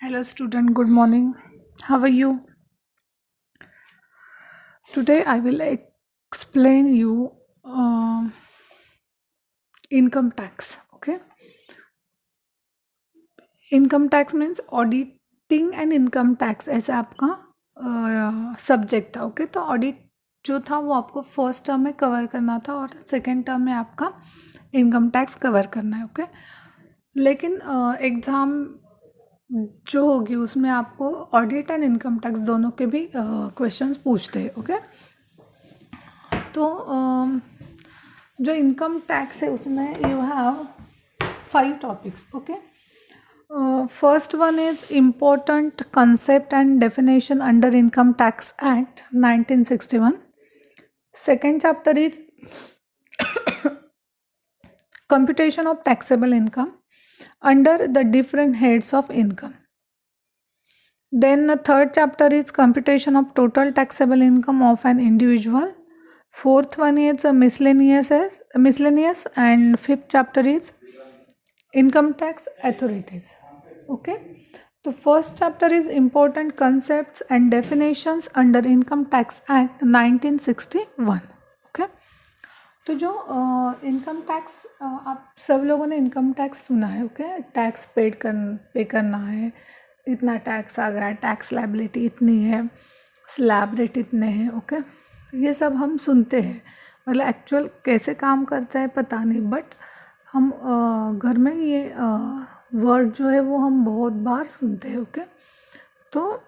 Hello, student. Good morning. How are you? Today, I will explain you income tax. Okay, income tax means auditing and income tax ऐसा आपका subject था. Okay, तो audit जो था वो आपको first term में कवर करना था और सेकेंड टर्म में आपका इनकम टैक्स कवर करना है. ओके, लेकिन एग्ज़ाम जो होगी उसमें आपको ऑडिट एंड इनकम टैक्स दोनों के भी क्वेश्चंस पूछते हैं. ओके, तो जो इनकम टैक्स है उसमें you have 5 topics. Okay, first one is important concept and definition under income tax act 1961. Second chapter is computation of taxable income under the different heads of income. Then the third chapter is computation of total taxable income of an individual. Fourth one is miscellaneous and fifth chapter is income tax authorities. Okay, so first chapter is important concepts and definitions under income tax act 1961. okay, तो जो income tax आप सब लोगों ने income tax सुना है. Okay, tax पे करना है, इतना टैक्स आ गया, टैक्स लायबिलिटी इतनी है, स्लैब रेट इतने हैं. ओके, ये सब हम सुनते हैं. मतलब एक्चुअल कैसे काम करता है पता नहीं, बट हम घर में ये वर्ड जो है वो हम बहुत बार सुनते हैं. ओके, तो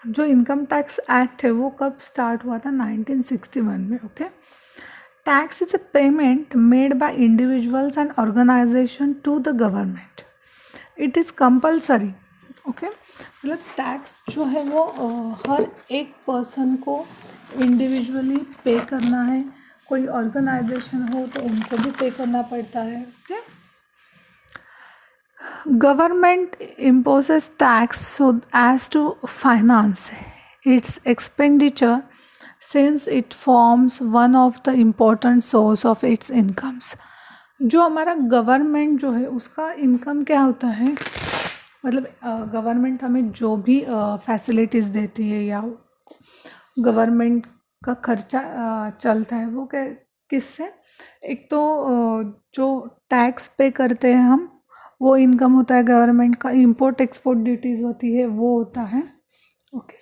जो इनकम टैक्स एक्ट है वो कब स्टार्ट हुआ था? 1961 में. Okay, tax is a payment made by individuals and organisation to the government. It is compulsory. Okay, मतलब टैक्स जो है वो हर एक पर्सन को इंडिविजुअली पे करना है. कोई ऑर्गेनाइजेशन हो तो उनको भी पे करना पड़ता है. Okay, government imposes tax so as to finance its expenditure since it forms one of the important source of its incomes. जो हमारा गवर्नमेंट जो है उसका इनकम क्या होता है? मतलब गवर्नमेंट हमें जो भी फैसिलिटीज़ देती है या गवर्नमेंट का खर्चा चलता है वो किससे? एक तो जो टैक्स पे करते हैं हम, वो इनकम होता है गवर्नमेंट का. इंपोर्ट एक्सपोर्ट ड्यूटीज़ होती है, वो होता है. ओके,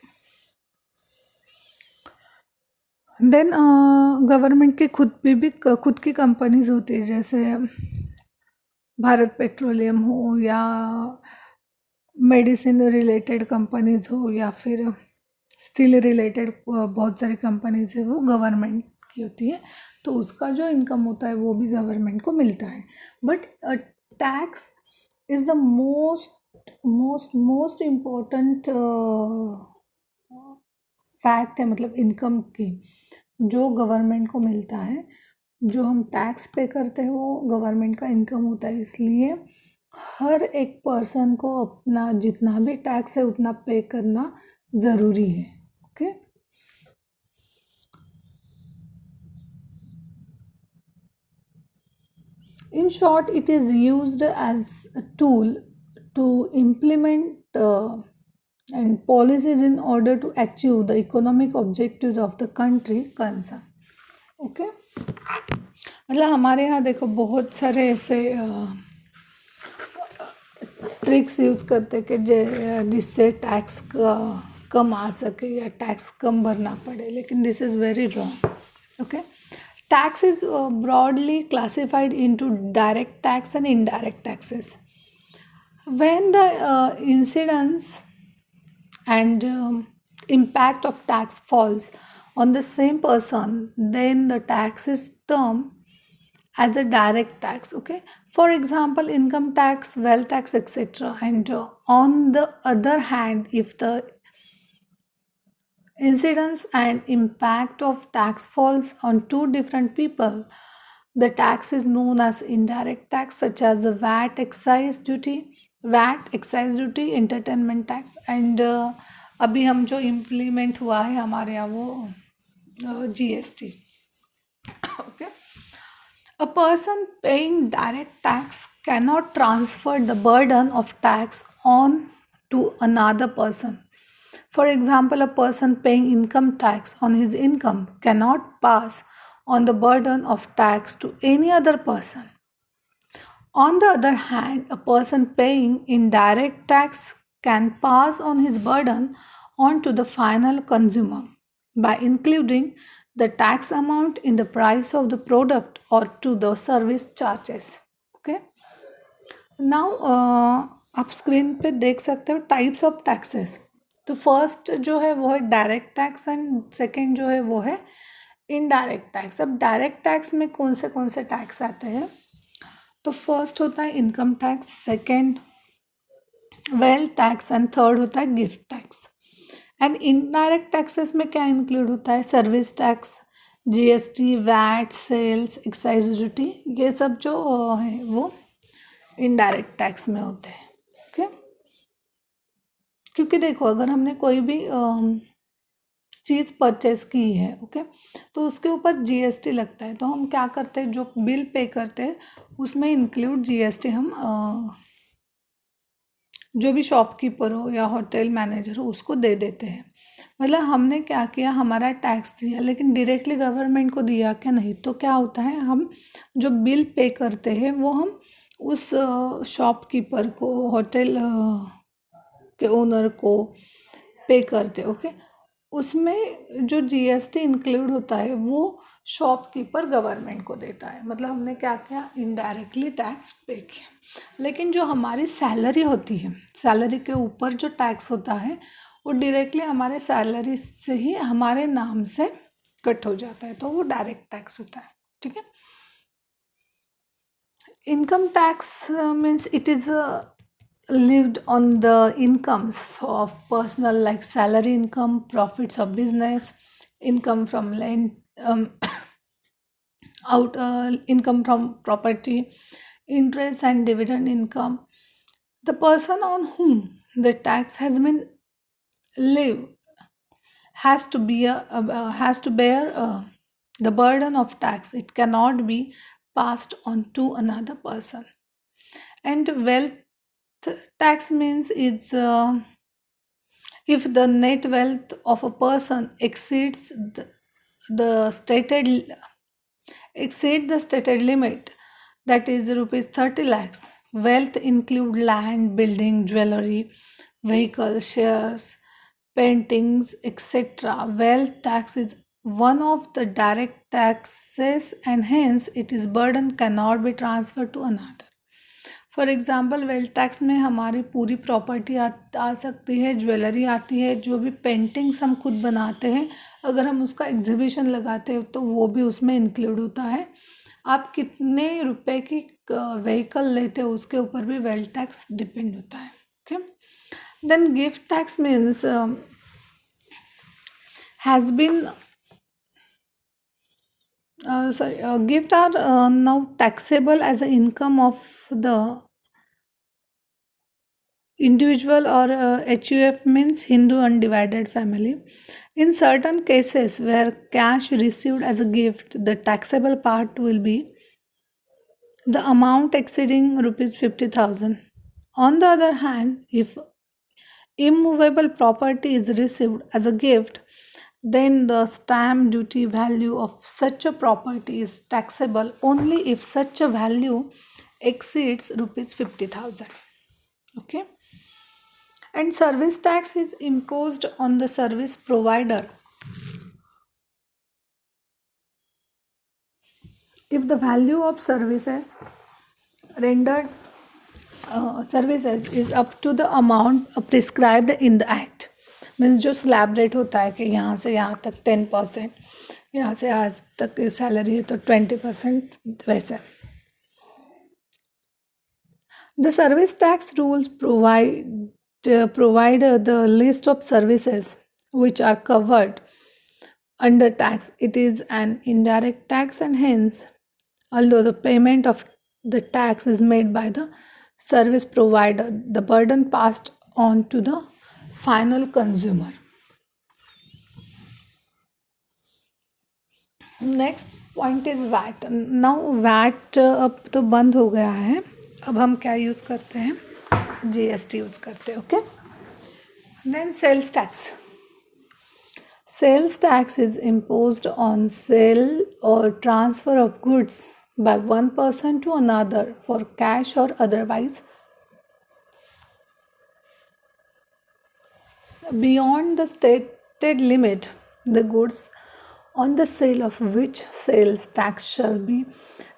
देन गवर्नमेंट की खुद की कंपनीज होती है, जैसे भारत पेट्रोलियम हो या मेडिसिन रिलेटेड कंपनीज हो या फिर स्टील रिलेटेड बहुत सारी कंपनीज है, वो गवर्नमेंट की होती है. तो उसका जो इनकम होता है वो भी गवर्नमेंट को मिलता है. But tax is the most important fact है, मतलब इनकम की जो गवर्नमेंट को मिलता है. जो हम टैक्स पे करते हैं वो गवर्नमेंट का इनकम होता है. इसलिए हर एक पर्सन को अपना जितना भी टैक्स है उतना पे करना ज़रूरी है. Okay, in short, it is used as a tool to implement and policies in order to achieve the economic objectives of the country concerned. Okay, मतलब हमारे यहाँ देखो बहुत सारे ऐसे ट्रिक्स यूज़ करते कि जिससे टैक्स कम आ सके या टैक्स कम भरना पड़े, लेकिन this is very wrong. Okay, tax is broadly classified into direct tax and indirect taxes. When the incidence and impact of tax falls on the same person, then the tax is termed as a direct tax. Okay, for example, income tax, wealth tax, etc. And on the other hand, if the incidence and impact of tax falls on two different people, the tax is known as indirect tax, such as the VAT, excise duty, entertainment tax. And अभी हम जो implement हुआ है हमारे यहाँ वो GST. Okay, a person paying direct tax cannot transfer the burden of tax on to another person. For example, a person paying income tax on his income cannot pass on the burden of tax to any other person. On the other hand, a person paying indirect tax can pass on his burden on to the final consumer by including the tax amount in the price of the product or to the service charges. Okay. Now आप screen पे देख सकते हो types of taxes. तो first जो है वो है डायरेक्ट टैक्स एंड सेकंड जो है वो है इनडायरेक्ट टैक्स. अब डायरेक्ट टैक्स में कौन से टैक्स आते हैं? तो फर्स्ट होता है income tax, second wealth tax and third होता है gift tax. And indirect taxes में क्या इंक्लूड होता है? Service tax, GST, VAT, sales, excise duty, ये सब जो है वो इनडायरेक्ट टैक्स में होते हैं. ओके. क्योंकि देखो अगर हमने कोई भी चीज़ परचेस की है, ओके, तो उसके ऊपर जीएसटी लगता है. तो हम क्या करते हैं, जो बिल पे करते हैं उसमें इंक्लूड जीएसटी हम जो भी शॉपकीपर हो या होटल मैनेजर हो उसको दे देते हैं. मतलब हमने क्या किया, हमारा टैक्स दिया, लेकिन डायरेक्टली गवर्नमेंट को दिया क्या? नहीं. तो क्या होता है, हम जो बिल पे करते हैं वो हम उस शॉपकीपर को, होटल के ओनर को पे करते. ओके. उसमें जो जीएसटी इंक्लूड होता है वो शॉपकीपर गवर्नमेंट को देता है. मतलब हमने क्या किया, इनडायरेक्टली टैक्स पे किया. लेकिन जो हमारी सैलरी होती है, सैलरी के ऊपर जो टैक्स होता है वो डायरेक्टली हमारे सैलरी से ही हमारे नाम से कट हो जाता है, तो वो डायरेक्ट टैक्स होता है. ठीक है. Income tax means it is lived on the incomes of personal like salary income, profits of business, income from land, income from property, interest and dividend income. The person on whom the tax has been levied has to bear the burden of tax. It cannot be passed on to another person. And wealth tax means it's if the net wealth of a person exceeds the stated limit, that is rupees 30 lakhs. Wealth include land, building, jewelry, vehicles, shares, paintings, etc. Wealth tax is one of the direct taxes and hence its burden cannot be transferred to another. For example wealth tax में हमारी पूरी property आ सकती है, jewellery आती है, जो भी paintings हम खुद बनाते हैं अगर हम उसका एग्जीबिशन लगाते हैं तो वो भी उसमें इंक्लूड होता है. आप कितने रुपए की व्हीकल लेते हो उसके ऊपर भी वेल्थ टैक्स डिपेंड होता है. Okay. Then gift tax means has been gift are now taxable as an income of the individual or HUF means Hindu undivided family. In certain cases where cash received as a gift, the taxable part will be the amount exceeding rupees 50,000. On the other hand, if immovable property is received as a gift, then the stamp duty value of such a property is taxable only if such a value exceeds rupees 50,000. Okay. And service tax is imposed on the service provider if the value of services rendered services is up to the amount prescribed in the act. Means जो slab rate होता है कि यहाँ से यहाँ तक 10%, यहाँ से आज तक सैलरी है तो 20%, वैसे. The service tax rules provide the list of services which are covered under tax. It is an indirect tax and hence, although the payment of the tax is made by the service provider, the burden passed on to the final consumer. Next point is VAT. Now VAT अब तो बंद हो गया है, अब हम क्या use करते हैं, GST यूज करते हैं. Okay. Then sales tax. Sales tax is imposed on sale or transfer of goods by one person to another for cash or otherwise beyond the stated limit. The goods on the sale of which sales tax shall be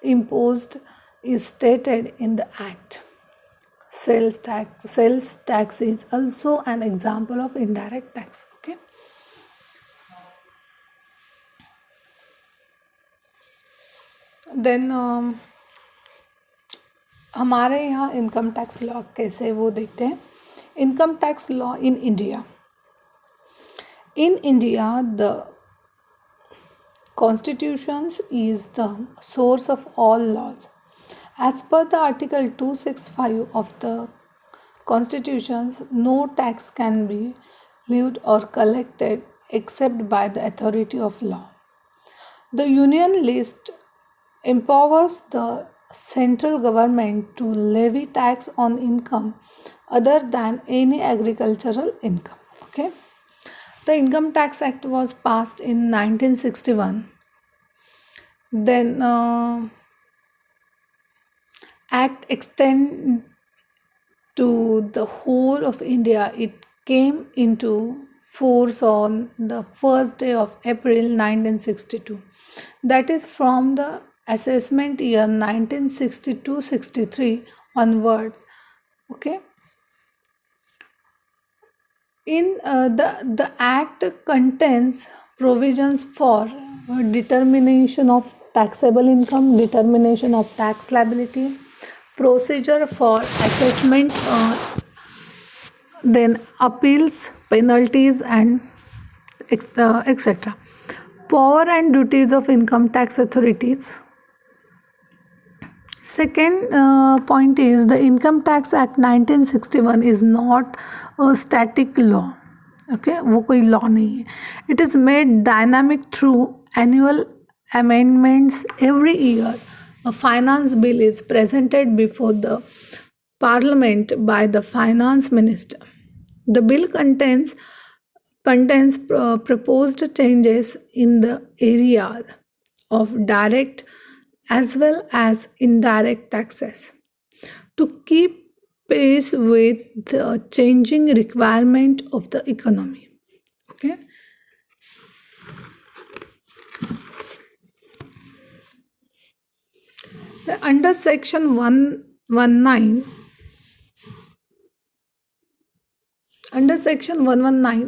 imposed is stated in the act. Sales tax is also an example of indirect tax. Okay. Then हमारे यहाँ income tax law कैसे वो देखते हैं. Income tax law in India. In India, the constitution is the source of all laws. As per the Article 265 of the constitutions, no tax can be levied or collected except by the authority of law. The Union list empowers the central government to levy tax on income other than any agricultural income. Okay. The Income Tax Act was passed in 1961. Then Act extend to the whole of India. It came into force on the first day of April 1962. That is from the assessment year 1962-63 onwards. Okay. In the act contains provisions for determination of taxable income, determination of tax liability, procedure for assessment, then appeals, penalties, and etc. Power and duties of income tax authorities. Second point is the Income Tax Act 1961 is not a static law. Okay, वो कोई law नहीं है. It is made dynamic through annual amendments every year. A finance bill is presented before the Parliament by the finance minister. The bill contains proposed changes in the area of direct as well as indirect taxes to keep pace with the changing requirement of the economy. Okay. Under section 119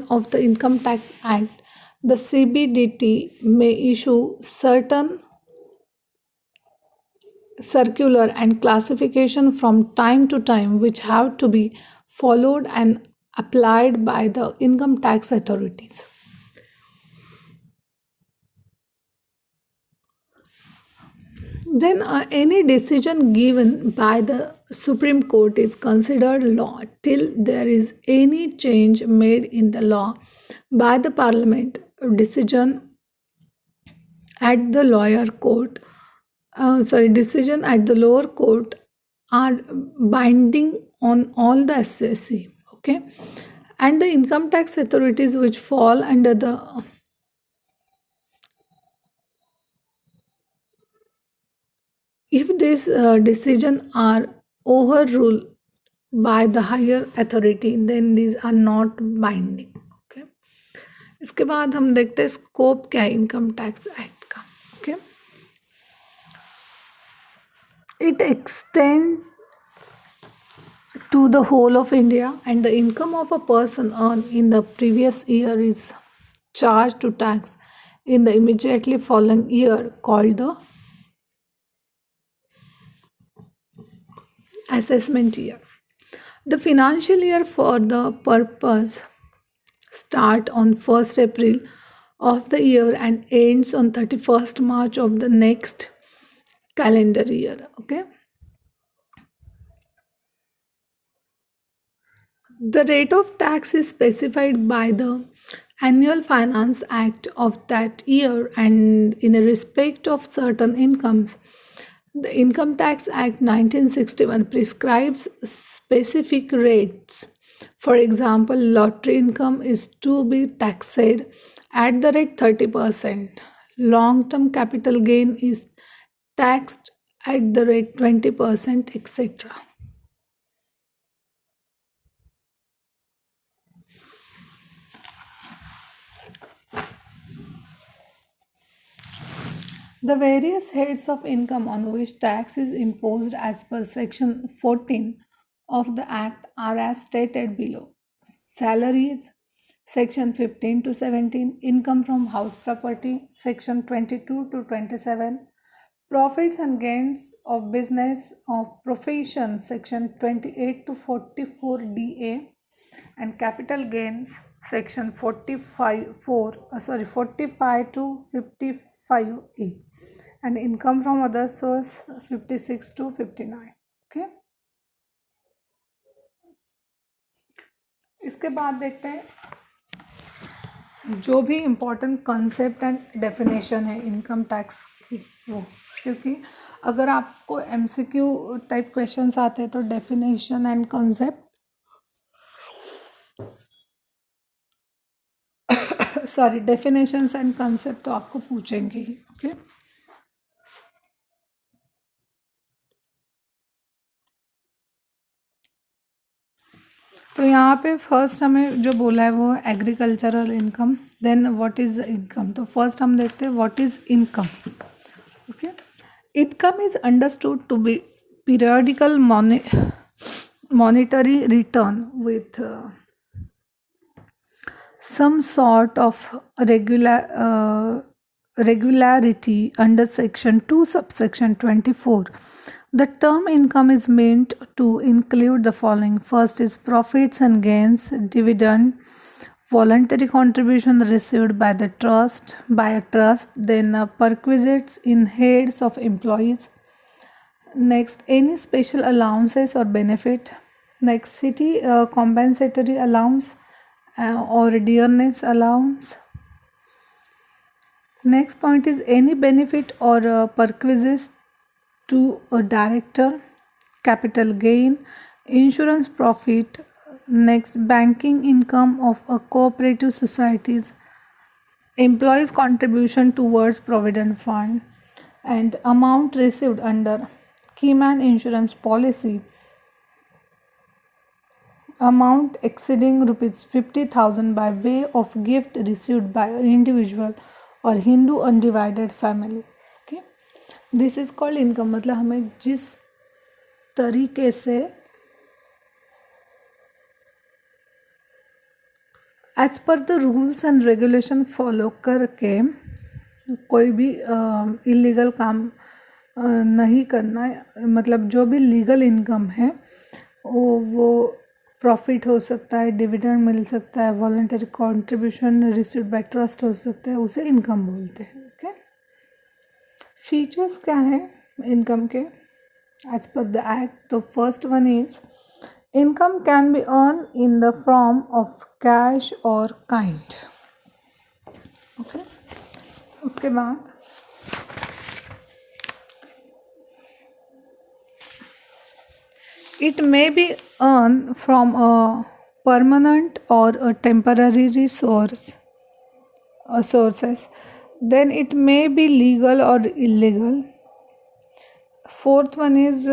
of the Income Tax Act, the CBDT may issue certain circular and classification from time to time which have to be followed and applied by the income tax authorities. Then any decision given by the Supreme Court is considered law till there is any change made in the law by the Parliament. Decision at the decision at the lower court are binding on all the assessee. Okay. And the income tax authorities which fall under the if this decision are overruled by the higher authority, then these are not binding. Okay. इसके बाद हम देखते हैं scope क्या है income tax act का. Okay. It extends to the whole of India, and the income of a person earned in the previous year is charged to tax in the immediately following year, called the assessment year. The financial year for the purpose start on 1st April of the year and ends on 31st March of the next calendar year. Okay. The rate of tax is specified by the Annual Finance Act of that year, and in respect of certain incomes The Income Tax Act 1961 prescribes specific rates. For example, lottery income is to be taxed at the rate 30%. Long-term capital gain is taxed at the rate 20%, etc. The various heads of income on which tax is imposed as per section 14 of the Act are as stated below. Salaries, section 15 to 17, income from house property, section 22 to 27, profits and gains of business of profession, section 28 to 44 DA, and capital gains, section 45 to 55A, and income from other source 56 to 59. Okay, इसके बाद देखते हैं जो भी important concept and definition है income tax की, वो, क्योंकि अगर आपको एमसीक्यू टाइप क्वेश्चंस आते हैं तो definition and concept sorry definitions and concept तो आपको पूछेंगे ही. ओके, तो यहाँ पे फर्स्ट हमें जो बोला है वो agricultural income. Then what is income, तो फर्स्ट हम देखते हैं what is income. Okay, income is understood to be periodical monetary return with some sort of regularity under section 2 subsection 24. The term income is meant to include the following. First is profits and gains, dividend, voluntary contribution received by a trust, then perquisites in heads of employees. Next, any special allowances or benefit. Next, city compensatory allowance or dearness allowance. Next point is any benefit or perquisites to a director, capital gain, insurance profit. Next, banking income of a cooperative societies, employees contribution towards provident fund, and amount received under Keyman insurance policy, amount exceeding rupees 50,000 by way of gift received by an individual or Hindu undivided family. Okay, this is called income. मतलब हमें जिस तरीके से as per the rules and regulation follow करके कोई भी illegal काम नहीं करना है. मतलब जो भी लीगल इनकम है वो प्रॉफिट हो सकता है, डिविडेंड मिल सकता है, voluntary contribution received by trust हो सकता है, उसे इनकम बोलते हैं. ओके, फीचर्स क्या है इनकम के एज पर द एक्ट. तो first one is income can be earn in the form of cash और काइंड. ओके, उसके बाद it may be earned from a permanent or a temporary sources. Then it may be legal or illegal. Fourth one is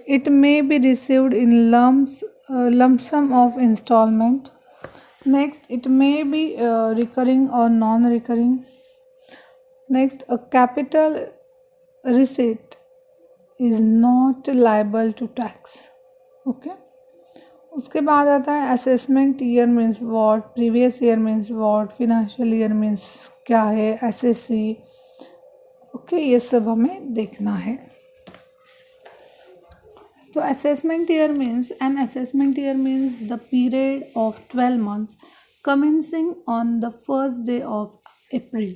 it may be received in lump sum of installment. Next, it may be recurring or non-recurring. Next, a capital receipt is not liable to tax. Okay, उसके बाद आता है assessment year means what, previous year means what, financial year means क्या है, SSC. Okay, ये सब हमें देखना है. तो assessment year means the period of 12 months commencing on the first day of April.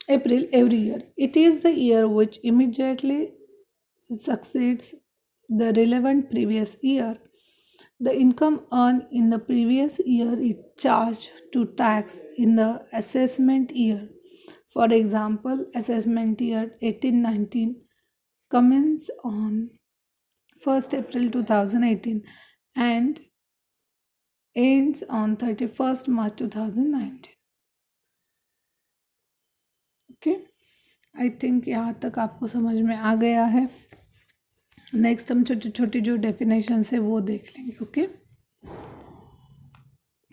Every year. It is the year which immediately succeeds the relevant previous year. The income earned in the previous year is charged to tax in the assessment year. For example, assessment year 18-19 commences on 1st April 2018 and ends on 31st March 2019. Okay, I think यहाँ तक आपको समझ में आ गया है. Next हम छोटी छोटी जो डेफिनेशन है वो देख लेंगे. Okay,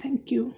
thank you.